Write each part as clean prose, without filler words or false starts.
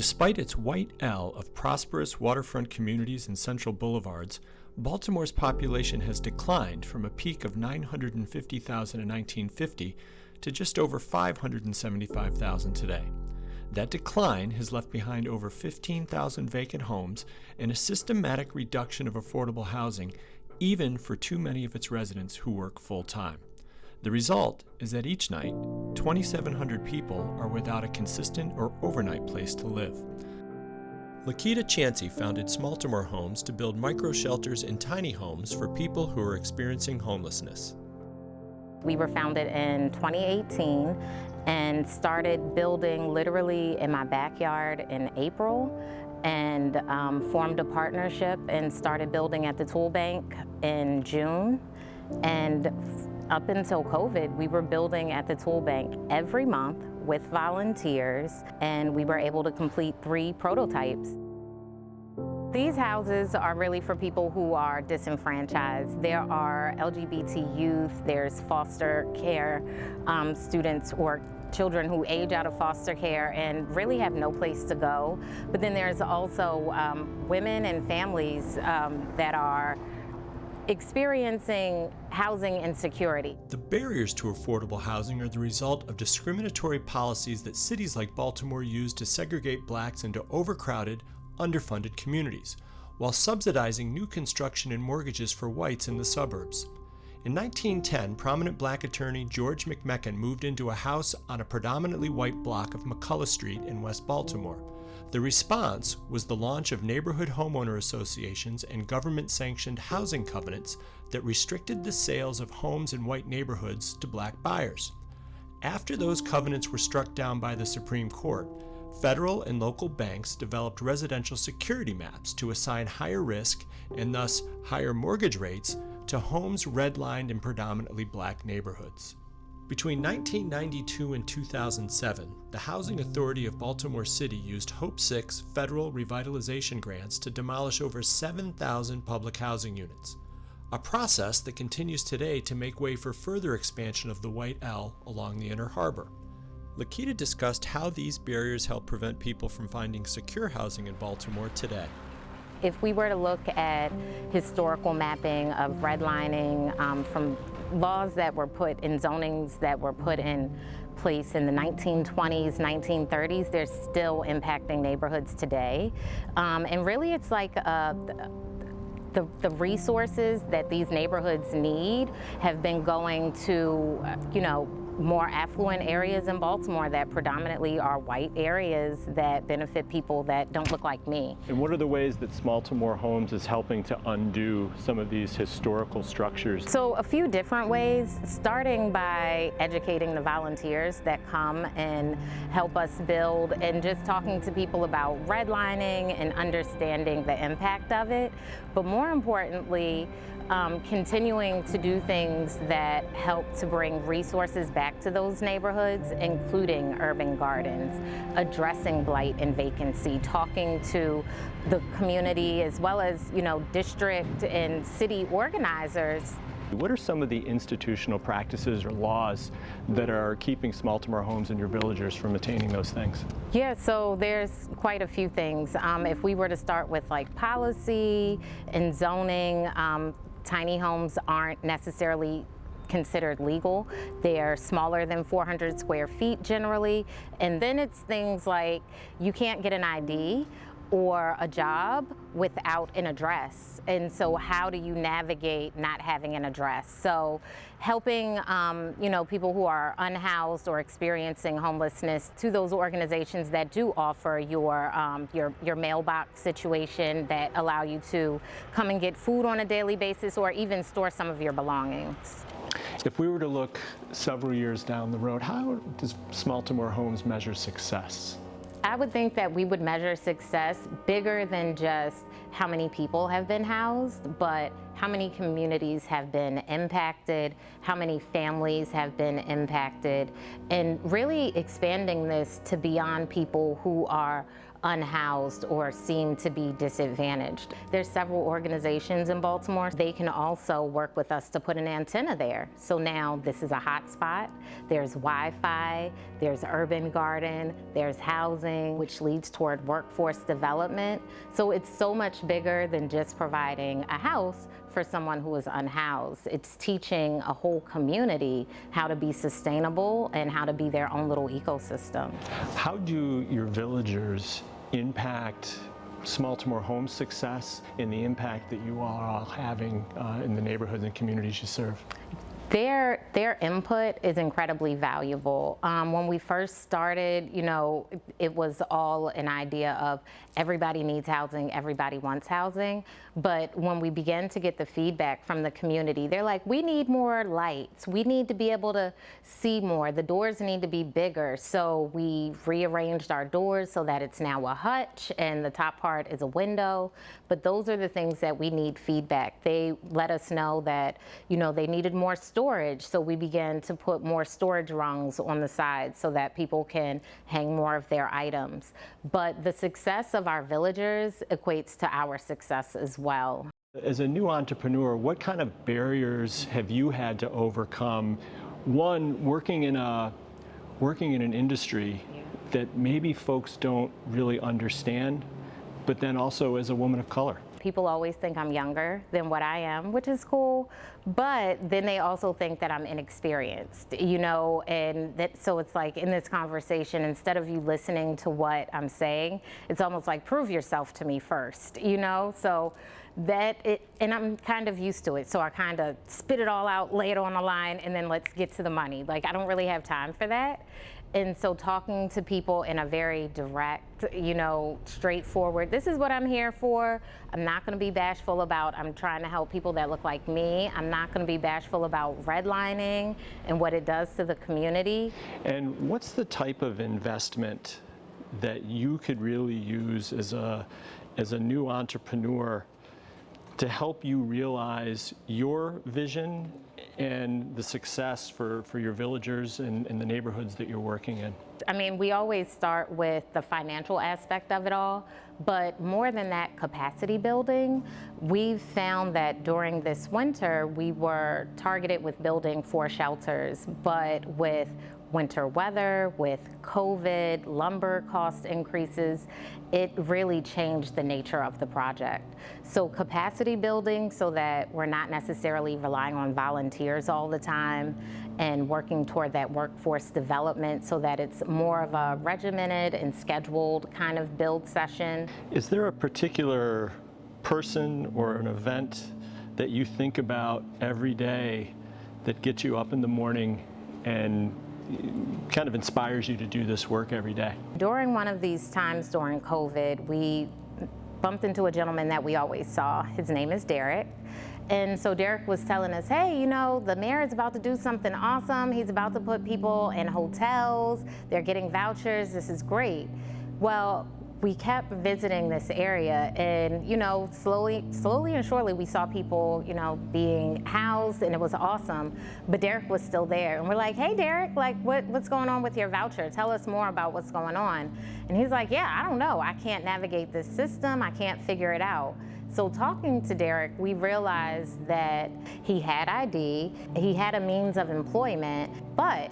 Despite its white L of prosperous waterfront communities and central boulevards, Baltimore's population has declined from a peak of 950,000 in 1950 to just over 575,000 today. That decline has left behind over 15,000 vacant homes and a systematic reduction of affordable housing, even for too many of its residents who work full-time. The result is that each night, 2,700 people are without a consistent or overnight place to live. Lakita Chansey founded Smalltimore Homes to build micro-shelters and tiny homes for people who are experiencing homelessness. We were founded in 2018 and started building literally in my backyard in April, and formed a partnership and started building at the Tool Bank in June. And up until COVID, we were building at the Tool Bank every month with volunteers, and we were able to complete 3 prototypes. These houses are really for people who are disenfranchised. There are LGBT youth, there's foster care students or children who age out of foster care and really have no place to go. But then there's also women and families that are experiencing housing insecurity. The barriers to affordable housing are the result of discriminatory policies that cities like Baltimore use to segregate blacks into overcrowded, underfunded communities, while subsidizing new construction and mortgages for whites in the suburbs. In 1910, prominent black attorney George McMecken moved into a house on a predominantly white block of McCullough Street in West Baltimore. The response was the launch of neighborhood homeowner associations and government-sanctioned housing covenants that restricted the sales of homes in white neighborhoods to black buyers. After those covenants were struck down by the Supreme Court, federal and local banks developed residential security maps to assign higher risk and thus higher mortgage rates to homes redlined in predominantly black neighborhoods. Between 1992 and 2007, the Housing Authority of Baltimore City used Hope 6 federal revitalization grants to demolish over 7,000 public housing units, a process that continues today to make way for further expansion of the White L along the Inner Harbor. Lakita discussed how these barriers help prevent people from finding secure housing in Baltimore today. If we were to look at historical mapping of redlining from laws that were put in zonings that were put in place in the 1920s, 1930s, they're still impacting neighborhoods today. And really it's like the resources that these neighborhoods need have been going to, more affluent areas in Baltimore that predominantly are white areas that benefit people that don't look like me. And what are the ways that Smalltimore Homes is helping to undo some of these historical structures? So a few different ways, starting by educating the volunteers that come and help us build, and just talking to people about redlining and understanding the impact of it. But more importantly, continuing to do things that help to bring resources back to those neighborhoods, including urban gardens, addressing blight and vacancy, talking to the community as well as, district and city organizers. What are some of the institutional practices or laws that are keeping Smalltimore Homes and your villagers from attaining those things? Yeah, so there's quite a few things. If we were to start with like policy and zoning, tiny homes aren't necessarily considered legal. They're smaller than 400 square feet generally. And then it's things like you can't get an ID or a job without an address. And so how do you navigate not having an address? So helping people who are unhoused or experiencing homelessness to those organizations that do offer your mailbox situation that allow you to come and get food on a daily basis or even store some of your belongings. If we were to look several years down the road, how does Smalltimore Homes measure success? I would think that we would measure success bigger than just how many people have been housed, but how many communities have been impacted, how many families have been impacted, and really expanding this to beyond people who are unhoused or seem to be disadvantaged. There's several organizations in Baltimore. They can also work with us to put an antenna there. So now this is a hotspot. There's Wi-Fi, there's urban garden, there's housing, which leads toward workforce development. So it's so much bigger than just providing a house for someone who is unhoused. It's teaching a whole community how to be sustainable and how to be their own little ecosystem. How do your villagers impact Smalltimore Homes' success and the impact that you are all having in the neighborhoods and communities you serve? Their input is incredibly valuable. When we first started, it was all an idea of everybody needs housing, everybody wants housing. But when we began to get the feedback from the community, they're like, we need more lights. We need to be able to see more. The doors need to be bigger. So we rearranged our doors so that it's now a hutch and the top part is a window. But those are the things that we need feedback. They let us know that, they needed more storage. So we began to put more storage rungs on the sides so that people can hang more of their items. But the success of our villagers equates to our success as well. As a new entrepreneur, what kind of barriers have you had to overcome? One, working in an industry that maybe folks don't really understand, but then also as a woman of color. People always think I'm younger than what I am, which is cool, but then they also think that I'm inexperienced, and so it's like in this conversation, instead of you listening to what I'm saying, it's almost like prove yourself to me first, so and I'm kind of used to it, so I kind of spit it all out, lay it on the line, and then let's get to the money. Like, I don't really have time for that. And so talking to people in a very direct, straightforward, this is what I'm here for. I'm not going to be bashful about, I'm trying to help people that look like me. I'm not going to be bashful about redlining and what it does to the community. And what's the type of investment that you could really use as a new entrepreneur to help you realize your vision and the success for your villagers and the neighborhoods that you're working in? I mean, we always start with the financial aspect of it all, but more than that, capacity building. We've found that during this winter, we were targeted with building 4 shelters, but with winter weather, with COVID, lumber cost increases, it really changed the nature of the project. So capacity building so that we're not necessarily relying on volunteers all the time, and working toward that workforce development so that it's more of a regimented and scheduled kind of build session. Is there a particular person or an event that you think about every day that gets you up in the morning and kind of inspires you to do this work every day? During one of these times during COVID, we bumped into a gentleman that we always saw. His name is Derek. And so Derek was telling us, hey, the mayor is about to do something awesome. He's about to put people in hotels. They're getting vouchers. This is great. Well, we kept visiting this area, and slowly and surely we saw people being housed, and it was awesome. But Derek was still there, and we're like, hey Derek, like what's going on with your voucher? Tell us more about what's going on. And he's like, yeah, I don't know, I can't navigate this system, I can't figure it out. So talking to Derek, we realized that he had ID, he had a means of employment, but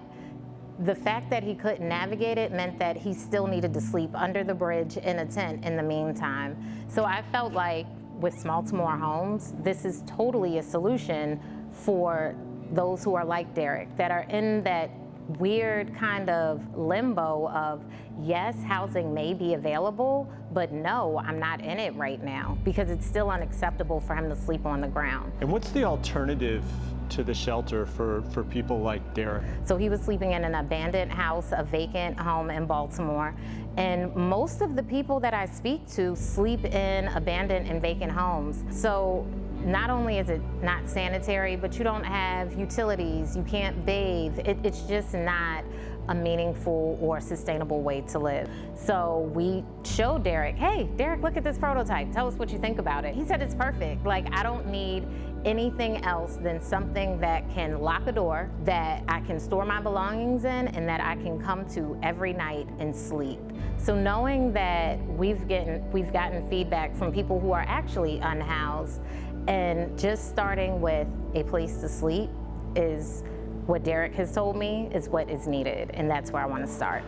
the fact that he couldn't navigate it meant that he still needed to sleep under the bridge in a tent in the meantime. So I felt like with Smalltimore Homes, this is totally a solution for those who are like Derek, that are in that weird kind of limbo of, yes, housing may be available, but no, I'm not in it right now, because it's still unacceptable for him to sleep on the ground. And what's the alternative to the shelter for people like Derek? So he was sleeping in an abandoned house, a vacant home in Baltimore. And most of the people that I speak to sleep in abandoned and vacant homes. So not only is it not sanitary, but you don't have utilities, you can't bathe. It's just not a meaningful or sustainable way to live. So we showed Derek, hey, Derek, look at this prototype. Tell us what you think about it. He said it's perfect. Like, I don't need anything else than something that can lock a door, that I can store my belongings in, and that I can come to every night and sleep. So knowing that we've gotten feedback from people who are actually unhoused, and just starting with a place to sleep is what Derek has told me is what is needed, and that's where I want to start.